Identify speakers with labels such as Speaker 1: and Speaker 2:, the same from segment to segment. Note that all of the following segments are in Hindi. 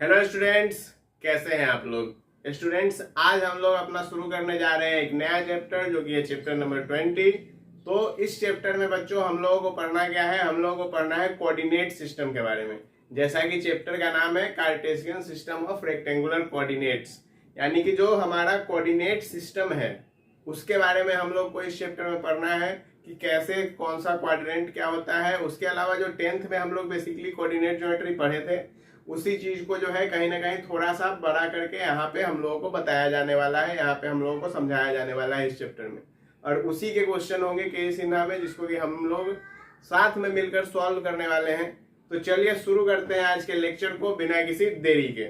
Speaker 1: हेलो स्टूडेंट्स, कैसे हैं आप लोग। स्टूडेंट्स, आज हम लोग अपना शुरू करने जा रहे हैं एक नया चैप्टर, जो कि है चैप्टर नंबर 20। तो इस चैप्टर में बच्चों हम लोगों को पढ़ना क्या है, हम लोगों को पढ़ना है कोऑर्डिनेट सिस्टम के बारे में। जैसा कि चैप्टर का नाम है Cartesian system of rectangular coordinates, यानी कि जो हमारा कोऑर्डिनेट सिस्टम है उसके बारे में हम लोग को इस चैप्टर में पढ़ना है कि कैसे कौन सा क्वाड्रेंट क्या होता है। उसके अलावा जो 10th में हम लोग बेसिकली कोऑर्डिनेट ज्योमेट्री पढ़े थे, उसी चीज को जो है कहीं ना कहीं थोड़ा सा बड़ा करके यहाँ पे हम लोगों को बताया जाने वाला है, यहाँ पे हम लोगों को समझाया जाने वाला है इस चैप्टर में। और उसी के क्वेश्चन होंगे के सिन्हा में, जिसको कि हम लोग साथ में मिलकर सॉल्व करने वाले हैं। तो चलिए शुरू करते हैं आज के लेक्चर को बिना किसी देरी के।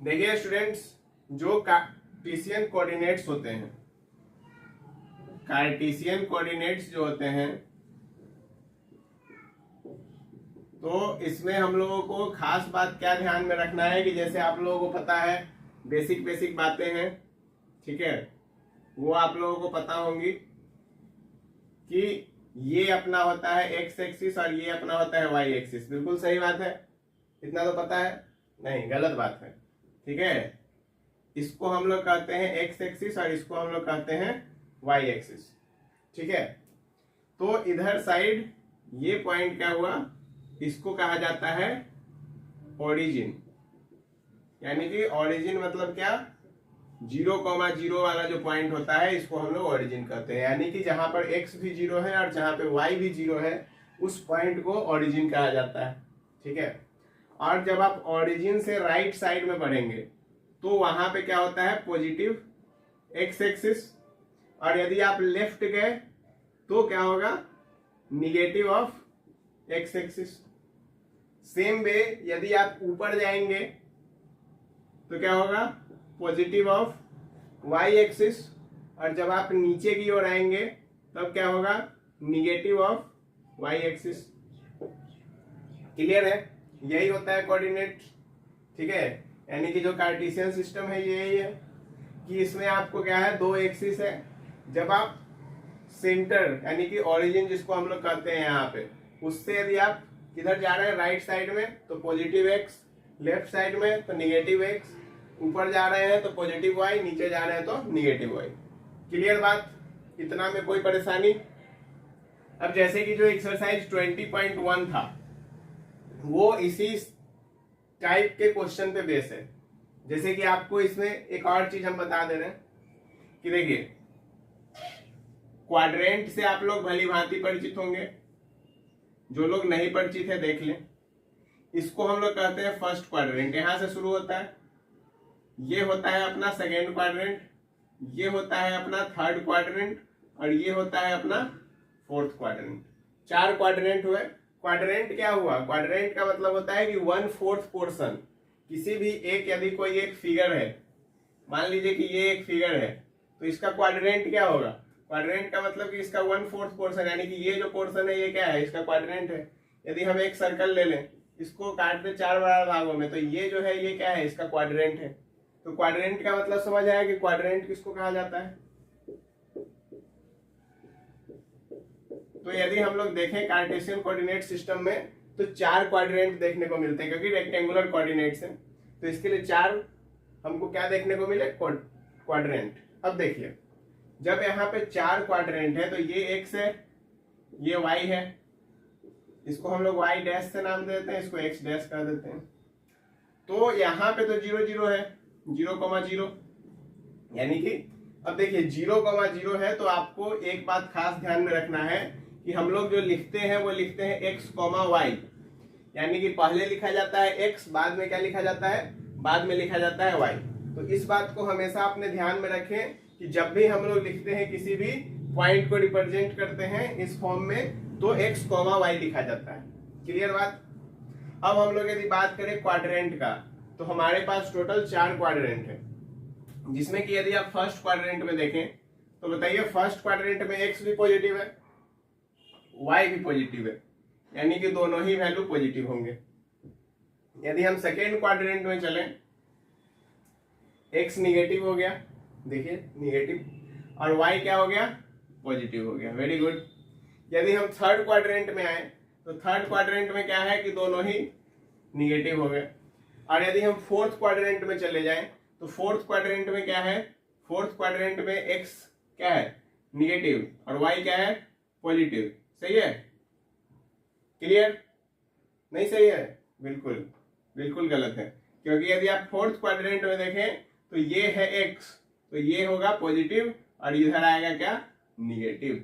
Speaker 1: देखिए स्टूडेंट्स, जो कार्टेशियन कोऑर्डिनेट्स होते हैं, कार्टेशियन कोऑर्डिनेट्स जो होते हैं, तो इसमें हम लोगों को खास बात क्या ध्यान में रखना है कि जैसे आप लोगों को पता है बेसिक बातें हैं, ठीक है, वो आप लोगों को पता होंगी कि ये अपना होता है एक्स एक्सिस और ये अपना होता है वाई एक्सिस। बिल्कुल सही बात है, इतना तो पता है, नहीं गलत बात है, ठीक है। इसको हम लोग कहते हैं एक्स एक्सिस और इसको हम लोग कहते हैं वाई एक्सिस, ठीक है। तो इधर साइड ये पॉइंट क्या हुआ, इसको कहा जाता है ओरिजिन। यानी कि ओरिजिन मतलब क्या, 0,0 वाला जो पॉइंट होता है इसको हम लोग ओरिजिन कहते हैं। यानी कि जहां पर x भी 0 है और जहां पे y भी 0 है, उस पॉइंट को ओरिजिन कहा जाता है, ठीक है। और जब आप ओरिजिन से राइट साइड में बढ़ेंगे तो वहां पे क्या होता है, पॉजिटिव एक्स एक्सिस, और यदि आप लेफ्ट गए तो क्या होगा, negative of x axis. Same way यदि आप ऊपर जाएंगे तो क्या होगा, पॉजिटिव ऑफ वाई एक्सिस, और जब आप नीचे की ओर आएंगे तब क्या होगा, negative of Y axis. Clear है, यही होता है कोऑर्डिनेट, ठीक है। यानी कि जो कार्टेशियन सिस्टम है ये यही है कि इसमें आपको क्या है, दो एक्सिस है। जब आप सेंटर यानी कि ओरिजिन जिसको हम लोग कहते हैं यहाँ पे, उससे यदि आप किधर जा रहे हैं, राइट साइड में, तो पॉजिटिव एक्स, लेफ्ट साइड में तो निगेटिव एक्स, ऊपर जा रहे हैं तो पॉजिटिव वाई, नीचे जा रहे हैं तो निगेटिव वाई। क्लियर बात, इतना में कोई परेशानी। अब जैसे कि जो एक्सरसाइज 20.1 था वो इसी टाइप के क्वेश्चन पे बेस है। जैसे कि आपको इसमें एक और चीज हम बता दे रहे हैं कि देखिए, क्वाड्रेंट से आप लोग भली भांति परिचित होंगे, जो लोग नहीं परिचित है देख लें। इसको हम लोग कहते हैं फर्स्ट क्वाड्रेंट, यहां से शुरू होता है, ये होता है अपना सेकेंड क्वाड्रेंट, ये होता है अपना थर्ड क्वाड्रेंट, और ये होता है अपना फोर्थ क्वाड्रेंट। 4 क्वाड्रेंट हुए। क्वाड्रेंट क्या हुआ, क्वाड्रेंट का मतलब होता है कि 1/4 पोर्शन, किसी भी एक, यदि कोई एक फिगर है, मान लीजिए कि ये एक फिगर है, तो इसका क्वाड्रेंट क्या होगा, क्वाड्रेंट का मतलब कि इसका 1/4 पोर्शन, यानी कि ये जो पोर्शन है ये क्या है, इसका क्वाड्रेंट है। यदि हम एक सर्कल ले लें, इसको काट दे 4 बराबर भागों में, तो ये जो है ये क्या है, इसका क्वाड्रेंट है। तो क्वाड्रेंट का मतलब समझ आया कि क्वाड्रेंट किसको कहा जाता है। तो यदि हम लोग देखें कार्टेशियन कोऑर्डिनेट सिस्टम में, तो 4 क्वाड्रेंट देखने को मिलते हैं, क्योंकि रेक्टेंगुलर कोऑर्डिनेट्स हैं, तो इसके लिए 4 हमको क्या देखने को मिले, क्वाड्रेंट। अब देखिए, जब यहाँ पे 4 क्वाड्रेंट है तो ये एक्स है, ये वाई है, इसको हम लोग वाई डैश से नाम देते हैं, इसको एक्स डैश कर देते हैं। तो यहाँ पे तो 0 0 है, 0,0, यानी कि अब देखिए 0,0 है, तो आपको एक बात खास ध्यान में रखना है कि हम लोग जो लिखते हैं वो लिखते हैं x, y, यानी कि पहले लिखा जाता है x, बाद में क्या लिखा जाता है, बाद में लिखा जाता है y। तो इस बात को हमेशा अपने ध्यान में रखें कि जब भी हम लोग लिखते हैं, किसी भी पॉइंट को रिप्रेजेंट करते हैं इस फॉर्म में, तो x, y लिखा जाता है। क्लियर बात। अब हम लोग यदि बात करें क्वाड्रेंट का, तो हमारे पास टोटल 4 क्वाड्रेंट है, जिसमें कि यदि आप फर्स्ट क्वाड्रेंट में देखें तो बताइए, फर्स्ट क्वाड्रेंट में x भी पॉजिटिव है, y भी पॉजिटिव है, यानी कि दोनों ही वैल्यू पॉजिटिव होंगे। यदि हम सेकेंड क्वाड्रेंट में चलें, x निगेटिव हो गया, देखिए निगेटिव, और y क्या हो गया, पॉजिटिव हो गया। Very good. यदि हम थर्ड क्वाड्रेंट में आए तो थर्ड क्वाड्रेंट में क्या है कि दोनों ही निगेटिव हो गए। और यदि हम फोर्थ क्वाड्रेंट में चले जाएं तो फोर्थ क्वाड्रेंट में क्या है, फोर्थ क्वाड्रेंट में एक्स क्या है निगेटिव और वाई क्या है पॉजिटिव। सही है, क्लियर? नहीं सही है, बिल्कुल बिल्कुल गलत है, क्योंकि यदि आप फोर्थ क्वाड्रेंट में देखें तो ये है एक्स, तो ये होगा पॉजिटिव और इधर आएगा क्या निगेटिव,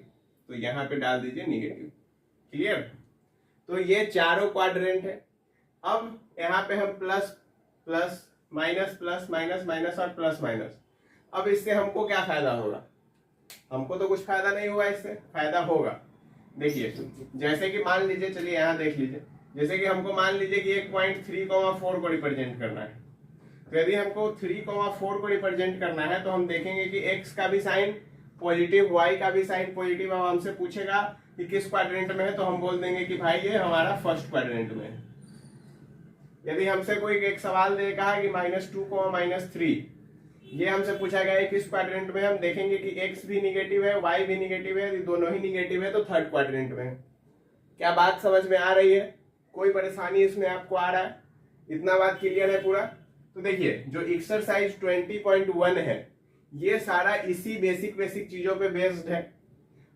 Speaker 1: तो यहां पे डाल दीजिए निगेटिव। क्लियर? तो ये चारों क्वाड्रेंट है। अब यहाँ पे हम plus plus minus plus minus minus और प्लस माइनस। अब इससे हमको क्या फायदा होगा? हमको तो कुछ फायदा नहीं हुआ, इससे फायदा होगा। देखिए जैसे कि मान लीजिए, चलिए यहाँ देख लीजिए, जैसे कि हमको मान लीजिए कि एक पॉइंट 3,4 को रिप्रेजेंट करना है। तो यदि हमको 3,4 को रिप्रेजेंट करना है तो हम देखेंगे कि एक्स का भी साइन पॉजिटिव, वाई का भी साइन पॉजिटिव। अब हमसे पूछेगा कि किस क्वाड्रेंट में है तो हम बोल देंगे कि भाई ये हमारा फर्स्ट क्वाड्रेंट में है। यदि हमसे कोई एक सवाल दे कहा कि -2, -3, ये हमसे पूछा गया है किस क्वाड्रेंट में, हम देखेंगे कि एक्स भी निगेटिव है, वाई भी निगेटिव है, यदि दोनों ही निगेटिव है तो थर्ड क्वाड्रेंट में है। क्या बात समझ में आ रही है? कोई परेशानी इसमें आपको आ रहा है? इतना बात क्लियर है पूरा? तो देखिए जो एक्सरसाइज 20.1 है ये सारा इसी बेसिक चीजों पे बेस्ड है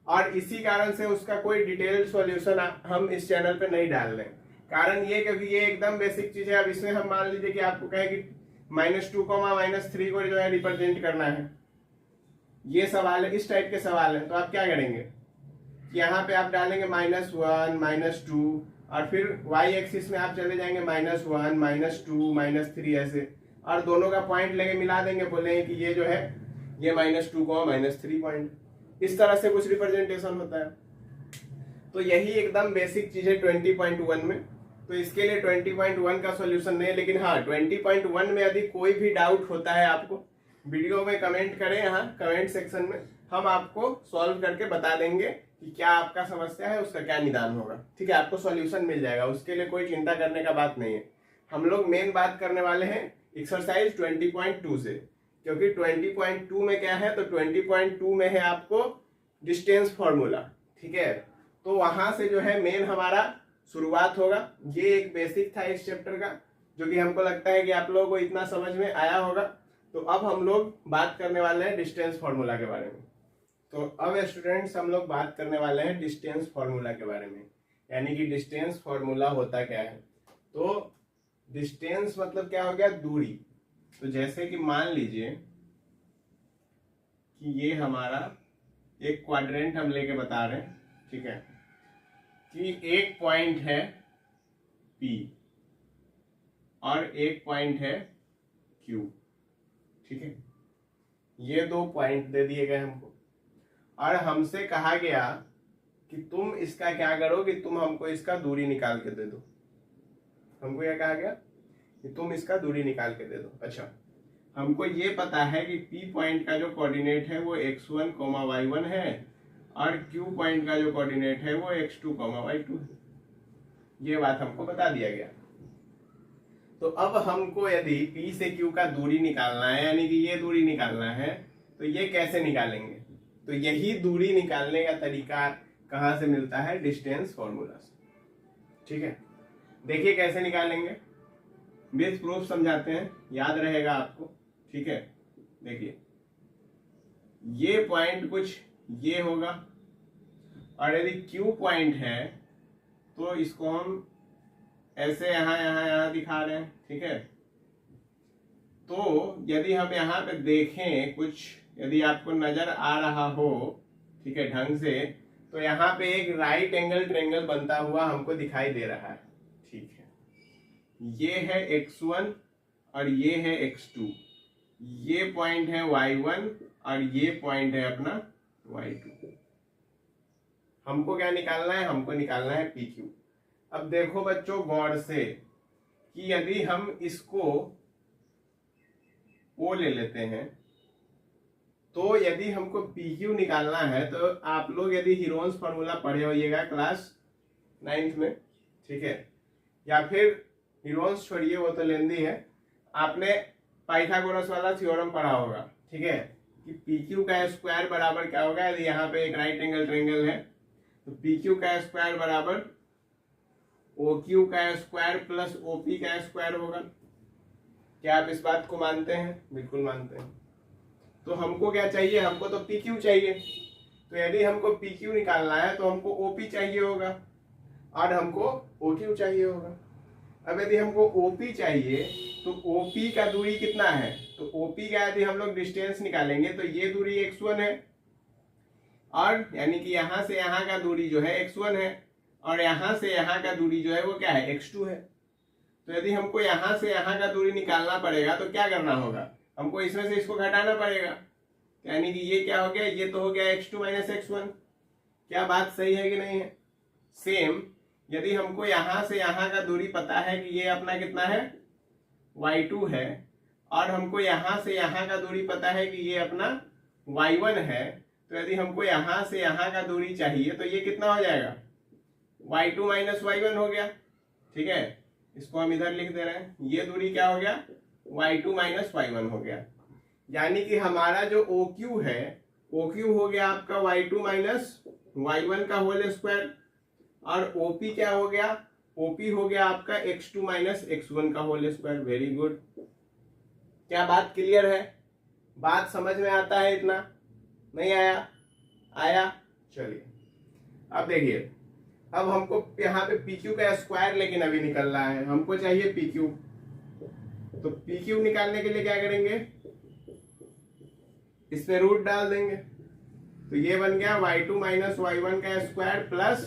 Speaker 1: और इसी कारण से उसका कोई डिटेल्ड सॉल्यूशन हम इस चैनल पे नहीं डाल रहे हैं। कारण ये क्योंकि ये एकदम बेसिक चीज है। अब इसमें हम मान लीजिए कि आपको कहे कि -2, -3 को जो है रिप्रेजेंट करना है, ये सवाल है, इस टाइप के सवाल है, तो आप क्या करेंगे, यहाँ पे आप डालेंगे -1, -2 और फिर वाई एक्सिस में आप चले जाएंगे -1, -2, -3 ऐसे, और दोनों का पॉइंट लेके मिला देंगे, बोलेंगे कि ये जो है ये -2, -3 पॉइंट। इस तरह से कुछ रिप्रेजेंटेशन होता है। तो यही एकदम बेसिक चीज है 20.1 में। तो इसके लिए 20.1 का सॉल्यूशन नहीं है, लेकिन हाँ 20.1 में यदि कोई भी डाउट होता है आपको वीडियो में कमेंट करें, यहाँ कमेंट सेक्शन में हम आपको सॉल्व करके बता देंगे कि क्या आपका समस्या है, उसका क्या निदान होगा। ठीक है, आपको सॉल्यूशन मिल जाएगा, उसके लिए कोई चिंता करने का बात नहीं है। हम लोग मेन बात करने वाले हैं एक्सरसाइज 20.2 से, क्योंकि 20.2 में क्या है, तो 20.2 में है आपको डिस्टेंस फॉर्मूला। ठीक है, तो वहां से जो है मेन हमारा शुरुआत होगा। ये एक बेसिक था इस चैप्टर का, जो कि हमको लगता है कि आप लोगों को इतना समझ में आया होगा। तो अब हम लोग बात करने वाले हैं डिस्टेंस फॉर्मूला के बारे में। तो अब स्टूडेंट्स हम लोग बात करने वाले हैं डिस्टेंस फॉर्मूला के बारे में, यानी कि डिस्टेंस फॉर्मूला होता क्या है। तो डिस्टेंस मतलब क्या हो गया, दूरी। तो जैसे कि मान लीजिए कि ये हमारा एक क्वाड्रेंट हम लेके बता रहे हैं, ठीक है, कि एक पॉइंट है P और एक पॉइंट है Q। ठीक है, ये दो पॉइंट दे दिए गए हमको और हमसे कहा गया कि तुम इसका क्या करो कि तुम हमको इसका दूरी निकाल के दे दो। हमको यह कहा गया कि तुम इसका दूरी निकाल के दे दो। अच्छा, हमको ये पता है कि P पॉइंट का जो कोऑर्डिनेट है वो x1, y1 है और Q पॉइंट का जो कोऑर्डिनेट है वो x2, y2 है। ये बात हमको बता दिया गया। तो अब हमको यदि P से Q का दूरी निकालना है, यानी कि ये दूरी निकालना है, तो ये कैसे निकालेंगे? तो यही दूरी निकालने का तरीका कहाँ से मिलता है, डिस्टेंस फॉर्मूला से। ठीक है, देखिए कैसे निकालेंगे, बेस प्रूफ समझाते हैं, याद रहेगा आपको। ठीक है, देखिए ये पॉइंट कुछ ये होगा और यदि Q पॉइंट है तो इसको हम ऐसे यहां दिखा रहे हैं। ठीक है, तो यदि हम यहाँ पे देखें कुछ, यदि आपको नजर आ रहा हो ठीक है ढंग से, तो यहाँ पे एक राइट एंगल ट्रायंगल बनता हुआ हमको दिखाई दे रहा है। ठीक है, ये है x1 और ये है x2, ये पॉइंट है y1 और ये पॉइंट है अपना y2। हमको क्या निकालना है, हमको निकालना है PQ। अब देखो बच्चों गौर से कि यदि हम इसको O ले लेते हैं, तो यदि हमको PQ निकालना है, तो आप लोग यदि हीरोन्स फॉर्मूला पढ़े होइएगा क्लास 9th में, ठीक है, या फिर हीरोन्स छोड़िए वो तो लेंदी है, आपने पाइथागोरस वाला थ्योरम पढ़ा होगा। ठीक है, कि PQ का स्क्वायर बराबर क्या होगा, यदि यहाँ पे एक राइट एंगल ट्रायंगल है तो पी क्यू का स्क्वायर बराबर ओ क्यू का स्क्वायर प्लस ओपी का स्क्वायर होगा। क्या आप इस बात को मानते हैं? बिल्कुल मानते हैं। तो हमको क्या चाहिए? हमको तो पी क्यू चाहिए। तो यदि हमको पी क्यू निकालना है तो हमको ओपी चाहिए होगा और हमको ओ क्यू चाहिए होगा। अब यदि हमको ओपी चाहिए तो ओपी का दूरी कितना है? तो ओपी का यदि हम लोग डिस्टेंस निकालेंगे तो ये दूरी x1 है और यानी कि यहां से यहां का दूरी जो है x1 है और यहां से यहां का दूरी जो है वो क्या है? x2 है। तो यदि हमको यहां से यहां का दूरी निकालना पड़ेगा तो क्या करना होगा? हमको इसमें से इसको घटाना पड़ेगा। यानी कि ये क्या हो गया? ये तो हो गया x2 माइनस x1। क्या बात सही है कि नहीं है? सेम यदि हमको यहां से यहां का दूरी पता है कि ये अपना कितना है? y2 है और हमको यहां से यहां का दूरी पता है कि ये अपना y1 है। तो यदि हमको यहां से यहां का दूरी चाहिए तो ये कितना हो जाएगा? y2 माइनस y1 हो गया। ठीक है, इसको हम इधर लिख दे रहे हैं। ये दूरी क्या हो गया? y2 माइनस y1 हो गया। यानी कि हमारा जो OQ है, OQ हो गया आपका y2 माइनस y1 का होल स्क्वायर और OP क्या हो गया? OP हो गया आपका x2 माइनस x1 का होल स्क्वायर। Very good. क्या बात क्लियर है? बात समझ में आता है? इतना नहीं आया? आया? चलिए अब देखिए, अब हमको यहाँ पे PQ का स्क्वायर लेकिन अभी निकल रहा है। हमको चाहिए PQ। तो PQ निकालने के लिए क्या करेंगे? इसमें रूट डाल देंगे। तो ये बन गया y2 माइनस y1 का स्क्वायर प्लस,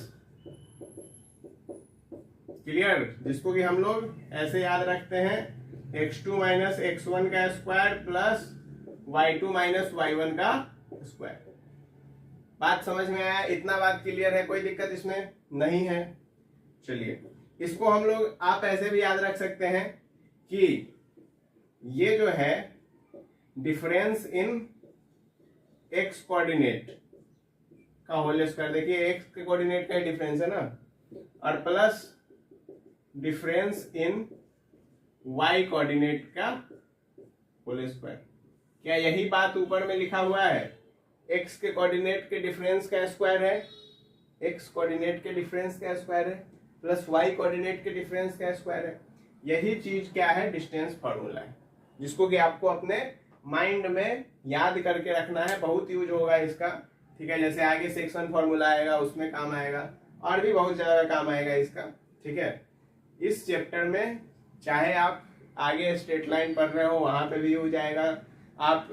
Speaker 1: क्लियर, जिसको कि हम लोग ऐसे याद रखते हैं x2 माइनस x1 का square plus y2 minus y1 का स्क्वायर। बात समझ में आया? इतना बात क्लियर है? कोई दिक्कत इसमें नहीं है? चलिए, इसको हम लोग आप ऐसे भी याद रख सकते हैं कि ये जो है डिफरेंस इन x कोऑर्डिनेट का होल स्क्वायर। देखिए x के कोऑर्डिनेट का डिफरेंस है ना, और plus difference in y coordinate का होल स्क्वायर। क्या यही बात ऊपर में लिखा हुआ है? x के कोऑर्डिनेट के डिफरेंस का स्क्वायर है, x कोऑर्डिनेट के डिफरेंस का स्क्वायर है प्लस y कोऑर्डिनेट के डिफरेंस का स्क्वायर है। यही चीज क्या है? डिस्टेंस फॉर्मूला है, जिसको कि आपको अपने माइंड में याद करके रखना है। बहुत यूज होगा इसका। ठीक है, जैसे आगे सेक्शन फॉर्मूला आएगा उसमें काम आएगा और भी बहुत ज्यादा काम आएगा इसका। ठीक है, इस चैप्टर में चाहे आप आगे स्ट्रेट लाइन पढ़ रहे हो वहां पे भी यूज आएगा, आप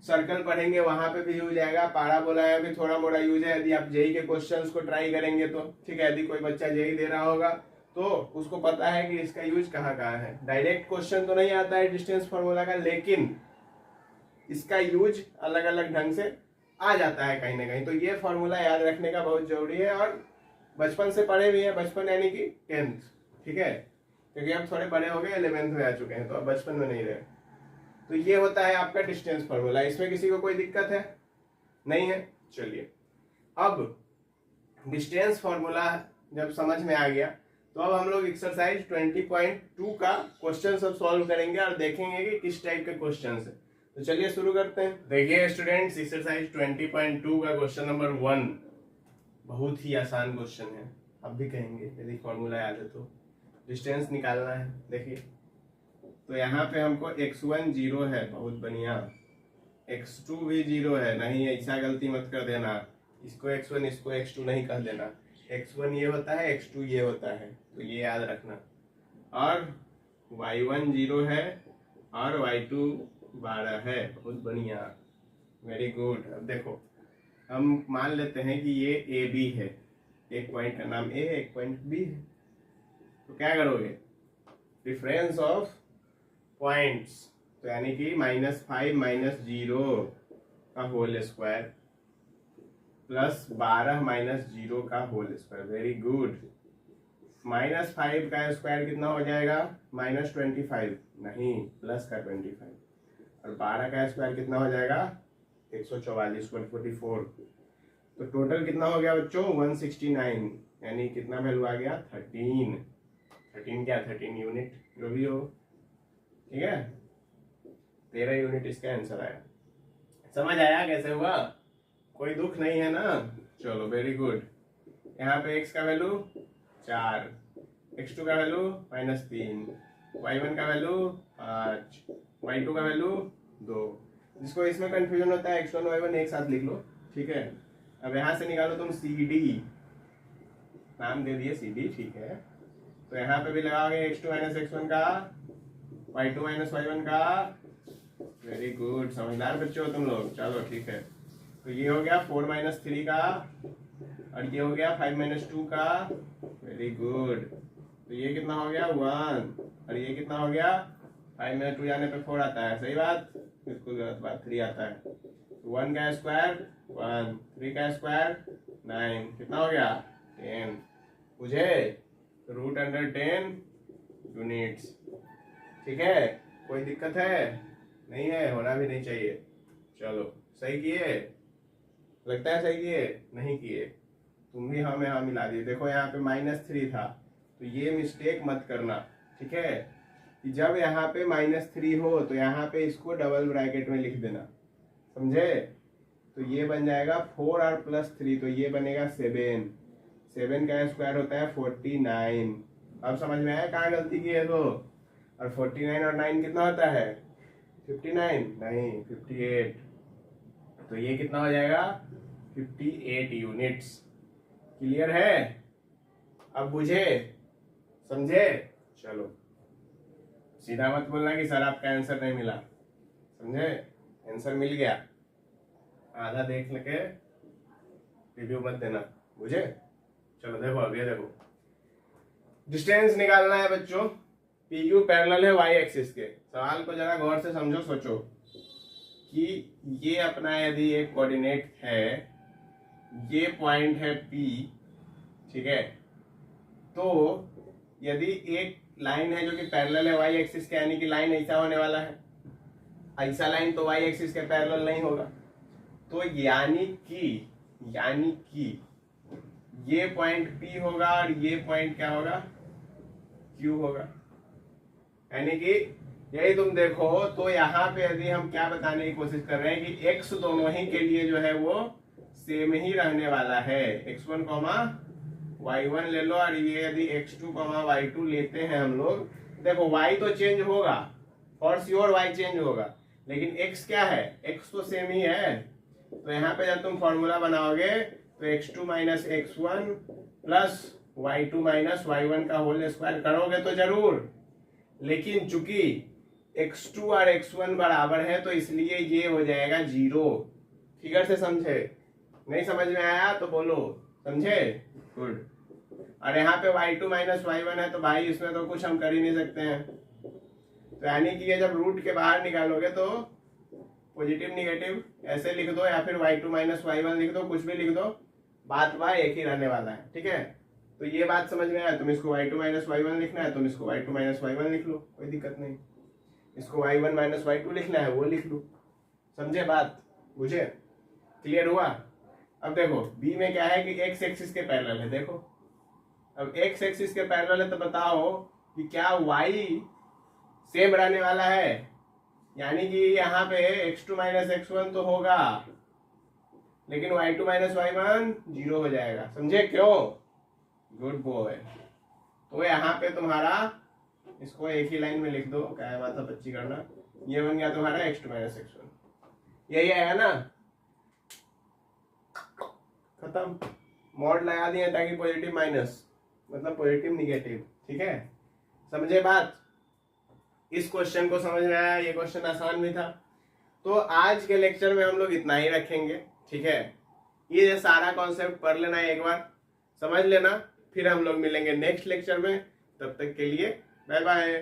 Speaker 1: सर्कल पढ़ेंगे वहां पे भी यूज आएगा, पाराबोला में भी थोड़ा मोड़ा यूज है यदि आप जेई के क्वेश्चंस को ट्राई करेंगे तो। ठीक है, यदि कोई बच्चा जेई दे रहा होगा तो उसको पता है कि इसका यूज कहाँ कहाँ है। डायरेक्ट क्वेश्चन तो नहीं आता है डिस्टेंस फॉर्मूला का, लेकिन इसका यूज अलग अलग ढंग से आ जाता है कहीं ना कहीं। तो ये फॉर्मूला याद रखने का बहुत जरूरी है और बचपन से पढ़े भी है। बचपन यानी कि 10th। ठीक है, क्योंकि अब थोड़े बड़े हो गए, 11th में आ चुके हैं, तो अब बचपन में नहीं रहे। तो ये होता है आपका डिस्टेंस फॉर्मूला। इसमें किसी को कोई दिक्कत है? नहीं है? चलिए, अब डिस्टेंस फॉर्मूला जब समझ में आ गया तो अब हम लोग एक्सरसाइज 20.2 का क्वेश्चन सब सॉल्व करेंगे और देखेंगे कि किस टाइप के क्वेश्चन है। तो चलिए शुरू करते हैं। देखिए स्टूडेंट्स, एक्सरसाइज 20.2 का क्वेश्चन नंबर 1 बहुत ही आसान क्वेश्चन है। अब भी कहेंगे यदि फॉर्मूला याद है तो डिस्टेंस निकालना है। देखिए, तो यहाँ पे हमको x1 0 है, बहुत बढ़िया। x2 भी 0 है, नहीं ऐसा गलती मत कर देना, इसको x1 इसको x2 नहीं कह देना। x1 ये होता है, x2 ये होता है, तो ये याद रखना। और y1 0 है और y2 12 है, बहुत बढ़िया, वेरी गुड। अब देखो, हम मान लेते हैं कि ये ए बी है, एक पॉइंट का नाम ए, एक पॉइंट बी है। तो क्या करोगे? डिफरेंस ऑफ पॉइंट्स, तो यानी कि -5 माइनस 0 का होल स्क्वायर प्लस 12 माइनस 0 का होल स्क्वायर। Very good. -5 का स्क्वायर कितना हो जाएगा? -25, नहीं प्लस का 25। और 12 का स्क्वायर कितना हो जाएगा? 144, 144। तो टोटल कितना हो गया बच्चों? 169, यानी कितना वैल्यू आ गया? 13। 13 क्या? 13 यूनिट, जो भी हो। ठीक है, 13 यूनिट इसका आंसर आया। समझ आया कैसे हुआ? कोई दुख नहीं है ना? चलो वेरी गुड। यहाँ पे x का वैल्यू 4, x2 का वैल्यू -3, y1 का वैल्यू 5, y2 का वैल्यू 2। जिसको इसमें कंफ्यूजन होता है x1 y1 एक साथ लिख लो, ठीक है। अब यहाँ से निकालो तुम CD, नाम दे दिए CD, ठीक है। तो यहाँ पे भी लगाओगे x2 - x1 का, y2 - y1 का। वेरी गुड, समझदार बच्चे हो तुम लोग। चलो ठीक है, तो ये हो गया 4 - 3 का, और ये हो गया 5 - 2 का। वेरी गुड, तो ये कितना हो गया 1, और ये कितना हो गया 5 में 2 जाने पे 4 आता है, सही बात? बिल्कुल गलत बात, 3 आता है। 1 का स्क्वायर 1, 3 का स्क्वायर 9, कितना हो गया 10। मुझे √10 यूनिट्स, ठीक है। कोई दिक्कत है? नहीं है, होना भी नहीं चाहिए। चलो सही किए, लगता है सही किए, नहीं किए तुम भी। हाँ में हाँ मिला दिए। देखो यहाँ पे -3 था, तो ये मिस्टेक मत करना, ठीक है। कि जब यहाँ पे -3 हो तो यहाँ पे इसको डबल ब्रैकेट में लिख देना, समझे। तो ये बन जाएगा 4 और +3, तो ये बनेगा 7। 7 का स्क्वायर होता है 49। अब समझ में आया कहाँ गलती की है तो। और 49 और 9 कितना होता है 59, नहीं 58। तो ये कितना हो जाएगा 58 यूनिट्स। क्लियर है? अब बुझे, समझे? चलो, सीधा मत बोलना कि सर आपका आंसर नहीं मिला, समझे। आंसर मिल गया, आधा देख लेके रिव्यू मत देना, बुझे। चलो देखो, अब ये देखो, डिस्टेंस निकालना है बच्चों। PQ पैरेलल है y एक्सिस के। सवाल को जरा गौर से समझो, सोचो कि ये अपना यदि एक कोऑर्डिनेट है, ये पॉइंट है P, ठीक है। तो यदि एक लाइन है जो कि पैरेलल है y एक्सिस के, यानी कि लाइन ऐसा होने वाला है, ऐसा लाइन तो y एक्सिस के पैरेलल नहीं होगा। तो यानी कि ये पॉइंट P होगा और ये पॉइंट क्या होगा Q होगा। यानी कि यही तुम देखो, तो यहाँ पे यदि हम क्या बताने की कोशिश कर रहे हैं कि x दोनों ही के लिए जो है वो सेम ही रहने वाला है। x1, y1 ले लो, और ये यदि x2, y2 लेते हैं हम लोग, देखो y तो चेंज होगा, फॉर श्योर y चेंज होगा, लेकिन x क्या है, x तो सेम ही है। तो यहाँ पे जब तुम फॉर्मूला बनाओगे तो x2 - x1 plus y2 - y1 का होल स्क्वायर करोगे तो जरूर, लेकिन चूंकि x2 और x1 बराबर है तो इसलिए ये हो जाएगा 0। फिगर से समझे? नहीं समझ में आया तो बोलो, समझे? गुड। और यहाँ पे y2 - y1 है, तो भाई इसमें तो कुछ हम कर ही नहीं सकते हैं। तो यानी कि ये जब रूट के बाहर निकालोगे तो पॉजिटिव निगेटिव ऐसे लिख दो, या फिर y2 - y1 लिख दो, कुछ भी लिख दो, बात एक ही रहने वाला है, ठीक है। तो ये बात समझ में आया? तुम इसको y2 - y1 लिखना है, तुम इसको y2 - y1 लिख लो, कोई दिक्कत नहीं। इसको y1 - y2 लिखना है, वो लिख लो, समझे बात? बुझे? क्लियर हुआ? अब देखो b में क्या है कि x एक्सिस के पैरेलल है। देखो अब x एक्सिस के पैरेलल है, तो बताओ कि क्या y सेम रहने वाला है? यानी कि यहाँ पे x2 - x1 तो होगा, लेकिन y2 - y1 0 हो जाएगा, समझे? क्यों? Good boy. तो यहाँ पे तुम्हारा, इसको एक ही लाइन में लिख दो, क्या माता बच्ची करना, ये बन गया तुम्हारा x2 - x1, यही आया ना, खत्म। मॉड लगा दिए ताकि पॉजिटिव माइनस मतलब पॉजिटिव निगेटिव, ठीक है। समझे बात? इस क्वेश्चन को समझ में आया? ये क्वेश्चन आसान भी था। तो आज के लेक्चर में हम लोग इतना ही रखेंगे, ठीक है। ये सारा कॉन्सेप्ट पढ़ लेना, एक बार समझ लेना, फिर हम लोग मिलेंगे नेक्स्ट लेक्चर में। तब तक के लिए बाय बाय।